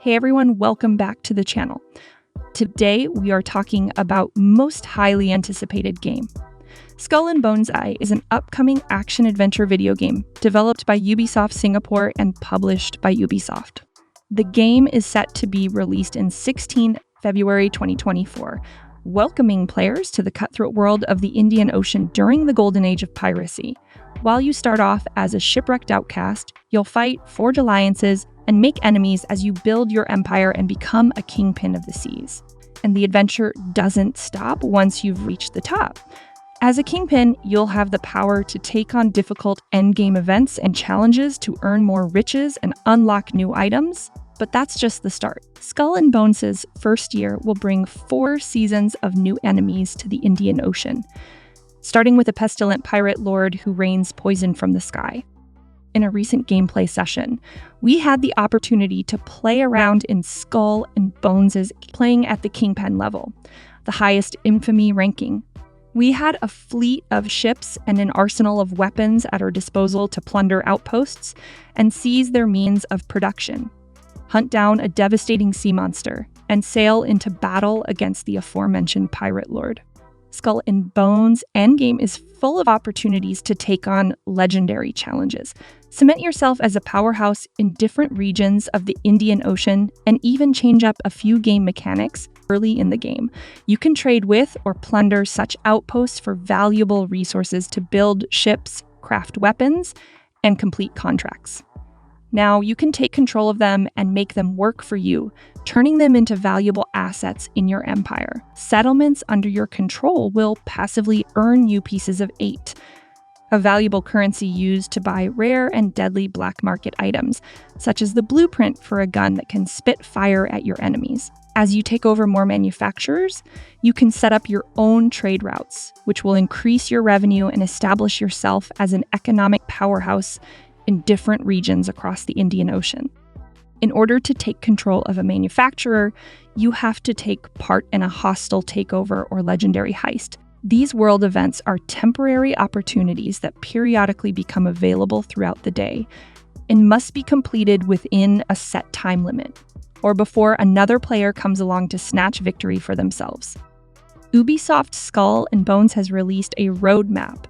Hey everyone, welcome back to the channel. Today we are talking about most highly anticipated game. Skull and Bones I is an upcoming action-adventure video game developed by Ubisoft Singapore and published by Ubisoft. The game is set to be released in 16 February 2024, welcoming players to the cutthroat world of the Indian Ocean during the golden age of piracy. While you start off as a shipwrecked outcast, you'll fight, forge alliances, and make enemies as you build your empire and become a kingpin of the seas. And the adventure doesn't stop once you've reached the top. As a kingpin, you'll have the power to take on difficult endgame events and challenges to earn more riches and unlock new items. But that's just the start. Skull and Bones' first year will bring 4 seasons of new enemies to the Indian Ocean, starting with a pestilent pirate lord who rains poison from the sky. In a recent gameplay session, we had the opportunity to play around in Skull and Bones' playing at the Kingpin level, the highest infamy ranking. We had a fleet of ships and an arsenal of weapons at our disposal to plunder outposts and seize their means of production, hunt down a devastating sea monster, and sail into battle against the aforementioned pirate lord. Skull and Bones endgame is full of opportunities to take on legendary challenges. Cement yourself as a powerhouse in different regions of the Indian Ocean and even change up a few game mechanics early in the game. You can trade with or plunder such outposts for valuable resources to build ships, craft weapons, and complete contracts. Now you can take control of them and make them work for you, turning them into valuable assets in your empire. Settlements under your control will passively earn you pieces of 8, a valuable currency used to buy rare and deadly black market items, such as the blueprint for a gun that can spit fire at your enemies. As you take over more manufacturers, you can set up your own trade routes, which will increase your revenue and establish yourself as an economic powerhouse in different regions across the Indian Ocean. In order to take control of a manufacturer, you have to take part in a hostile takeover or legendary heist. These world events are temporary opportunities that periodically become available throughout the day and must be completed within a set time limit, or before another player comes along to snatch victory for themselves. Ubisoft Skull and Bones has released a roadmap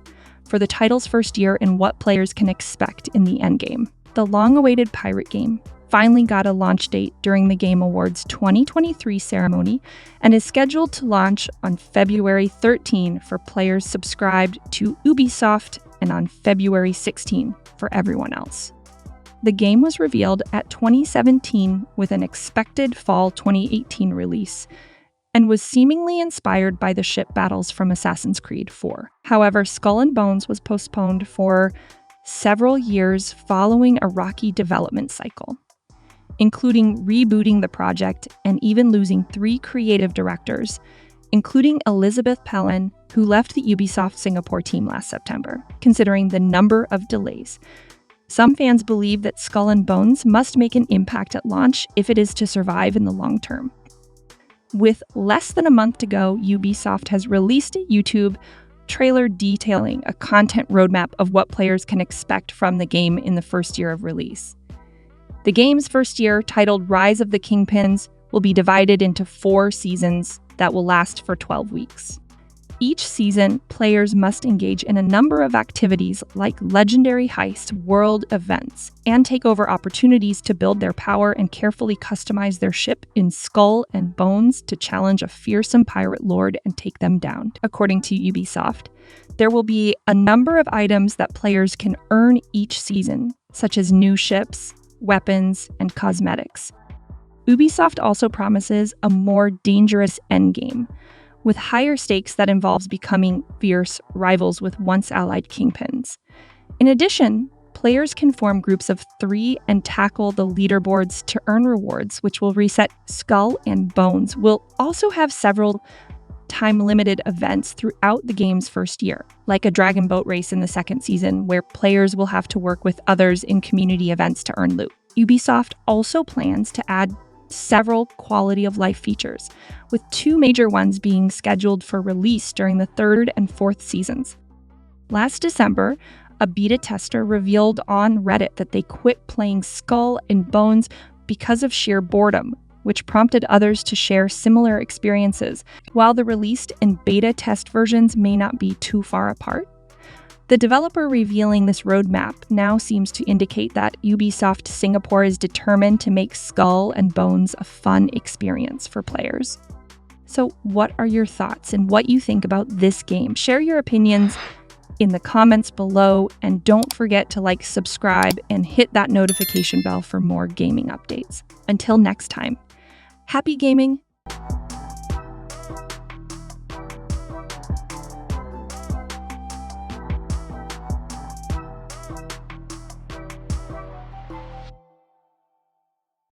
for the title's first year and what players can expect in the endgame. The long-awaited pirate game finally got a launch date during the Game Awards 2023 ceremony and is scheduled to launch on February 13 for players subscribed to Ubisoft and on February 16 for everyone else. The game was revealed at 2017 with an expected fall 2018 release, and was seemingly inspired by the ship battles from Assassin's Creed 4. However, Skull and Bones was postponed for several years following a rocky development cycle, including rebooting the project and even losing 3 creative directors, including Elizabeth Pellin, who left the Ubisoft Singapore team last September. Considering the number of delays, some fans believe that Skull and Bones must make an impact at launch if it is to survive in the long term. With less than a month to go, Ubisoft has released a YouTube trailer detailing a content roadmap of what players can expect from the game in the first year of release. The game's first year, titled Rise of the Kingpins, will be divided into 4 seasons that will last for 12 weeks. Each season, players must engage in a number of activities like legendary heist, world events, and take over opportunities to build their power and carefully customize their ship in Skull and Bones to challenge a fearsome pirate lord and take them down. According to Ubisoft, there will be a number of items that players can earn each season, such as new ships, weapons, and cosmetics. Ubisoft also promises a more dangerous endgame, with higher stakes that involves becoming fierce rivals with once allied kingpins. In addition, players can form groups of 3 and tackle the leaderboards to earn rewards, which will reset. Skull and Bones will also have several time-limited events throughout the game's first year, like a dragon boat race in the second season, where players will have to work with others in community events to earn loot. Ubisoft also plans to add several quality of life features, with 2 major ones being scheduled for release during the 3rd and 4th seasons. Last December, a beta tester revealed on Reddit that they quit playing Skull and Bones because of sheer boredom, which prompted others to share similar experiences, while the released and beta test versions may not be too far apart. The developer revealing this roadmap now seems to indicate that Ubisoft Singapore is determined to make Skull and Bones a fun experience for players. So what are your thoughts and what you think about this game? Share your opinions in the comments below, and don't forget to like, subscribe, and hit that notification bell for more gaming updates. Until next time, happy gaming!